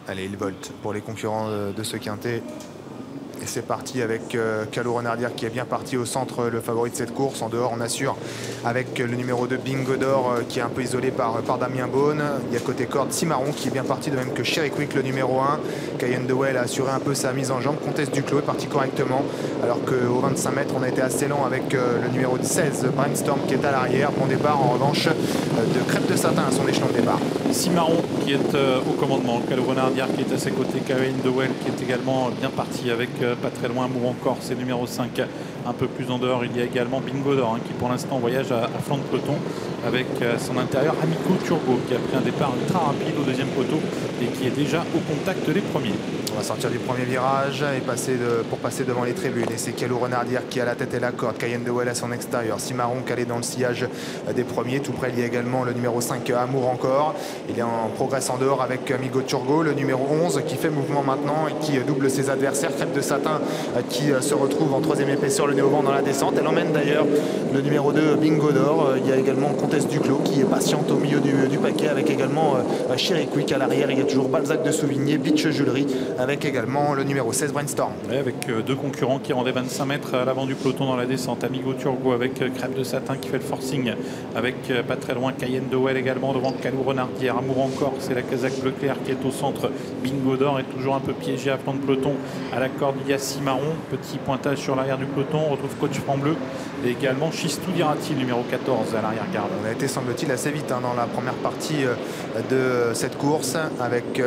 Allez, il volte pour les concurrents de ce quintet. Et c'est parti avec Calou Renardière qui est bien parti au centre, le favori de cette course. En dehors, on assure avec le numéro 2 Bingo d'Or qui est un peu isolé par Damien Beaune. Il y a côté corde Cimarron qui est bien parti, de même que Cherry Quick, le numéro 1. Cayenne de Well a assuré un peu sa mise en jambe. Comtesse Duclos est parti correctement, alors qu'au 25 mètres, on a été assez lent avec le numéro 16 Brainstorm qui est à l'arrière. Bon départ en revanche de Crêpe de Satin à son échelon de départ. Cimarron qui est au commandement, Calou Renardière qui est à ses côtés, Cayenne de Well qui est également bien parti avec pas très loin Amour encore, c'est numéro 5. Un peu plus en dehors, il y a également Bingo d'Or qui pour l'instant voyage à flanc de peloton avec son intérieur Amico Turbo qui a pris un départ ultra rapide au deuxième poteau et qui est déjà au contact des premiers. On va sortir du premier virage et pour passer devant les tribunes. Et c'est Calou Renardière qui a la tête et la corde. Cayenne de Well à son extérieur. Cimarron calé dans le sillage des premiers. Tout près, il y a également le numéro 5 Amour encore. Il est en progrès en dehors avec Amigo Turbo, le numéro 11 qui fait mouvement maintenant et qui double ses adversaires. Crêpe de Satin qui se retrouve en troisième épaisseur, le nez au vent dans la descente. Elle emmène d'ailleurs le numéro 2 Bingo d'Or. Il y a également Comtesse Duclos qui est patiente au milieu du paquet avec également Cherry Quick à l'arrière. Il y a toujours Balzac de Souvigné, Beach Julery avec également le numéro 16 Brainstorm. Ouais, avec deux concurrents qui rendaient 25 mètres à l'avant du peloton dans la descente. Amigo Turbo avec Crêpe de Satin qui fait le forcing avec pas très loin Cayenne de Well également devant Calou Renardière. Amour encore, c'est la casaque bleu clair qui est au centre. Bingo d'Or est toujours un peu piégé à flanc de peloton. À la corde, il y a Cimarron, petit pointage sur l'arrière du peloton. On retrouve Coach Franc Bleu et également Chistou Dirati, numéro 14 à l'arrière-garde. On a été, semble-t-il, assez vite dans la première partie de cette course avec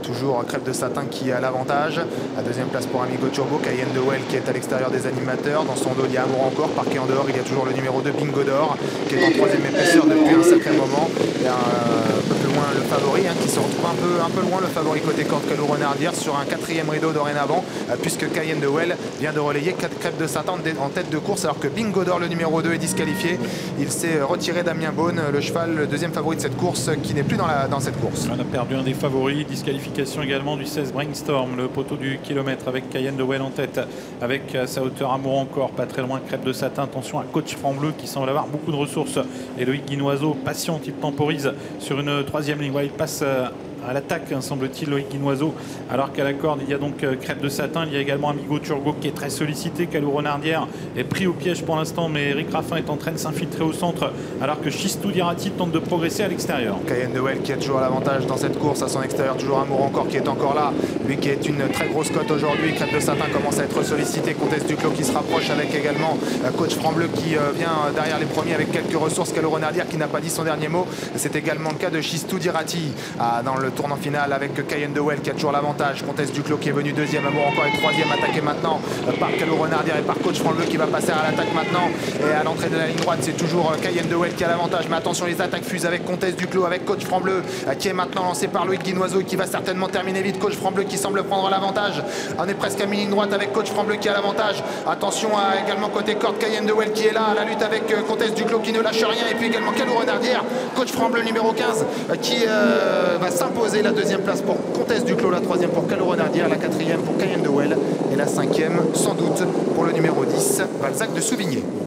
toujours Crêpe de Satin qui a l'avantage. À deuxième place pour Amigo Turbo, Cayenne de Well qui est à l'extérieur des animateurs. Dans son dos, il y a Amour encore. Parqué en dehors, il y a toujours le numéro 2 Bingo d'Or qui est en troisième épaisseur depuis un sacré moment. Il y a un peu plus loin le favori qui se retrouve un peu loin, le favori côté corde Calou Renardière sur un quatrième rideau dorénavant puisque Cayenne de Well vient de relayer Crêpe de Satin en tête de course alors que Bingo d'Or, le numéro 2, est disqualifié. Il s'est retiré Damien Beaune, le cheval, le deuxième favori de cette course qui n'est plus dans cette course. On a perdu un des favoris. Disqualification également du 16 Brainstorm, le poteau du kilomètre avec Cayenne de Well en tête, avec à sa hauteur Amour encore, pas très loin Crêpe de Satin. Attention à Coach Franc Bleu qui semble avoir beaucoup de ressources. Et Loïc Guinoiseau, patient, il temporise sur une troisième ligne. Ouais, il passe à l'attaque, semble-t-il, Loïc Guinoiseau, alors qu'à la corde il y a donc Crêpe de Satin. Il y a également Amigo Turbo qui est très sollicité. Calou Renardière est pris au piège pour l'instant, mais Eric Raffin est en train de s'infiltrer au centre alors que Chistou Dirati tente de progresser à l'extérieur. Cayenne de Well qui a toujours l'avantage dans cette course à son extérieur. Toujours Amour encore qui est encore là, lui qui est une très grosse cote aujourd'hui. Crêpe de Satin commence à être sollicité. Comtesse Duclos qui se rapproche avec également Coach Franc Bleu qui vient derrière les premiers avec quelques ressources. Calou Renardière qui n'a pas dit son dernier mot. C'est également le cas de Chistou Dirati dans le tournant final avec Cayenne de Well qui a toujours l'avantage. Comtesse Duclos qui est venu deuxième, Amour encore est troisième, attaqué maintenant par Calou Renardière et par Coach Franc Bleu qui va passer à l'attaque maintenant. Et à l'entrée de la ligne droite, c'est toujours Cayenne de Well qui a l'avantage. Mais attention, les attaques fusent avec Comtesse Duclos, avec Coach Franc Bleu qui est maintenant lancé par Loïc Guinoiseau et qui va certainement terminer vite. Coach Franc Bleu qui semble prendre l'avantage. On est presque à mi-ligne droite avec Coach Franc Bleu qui a l'avantage. Attention à également côté corde Cayenne de Well qui est là à la lutte avec Comtesse Duclos qui ne lâche rien. Et puis également Calou Renardière, Coach Franc Bleu numéro 15 qui va s'imposer. La deuxième place pour Comtesse Duclos, la troisième pour Calou Renardière, la quatrième pour Cayenne de Well et la cinquième sans doute pour le numéro 10 Balzac de Souvigné.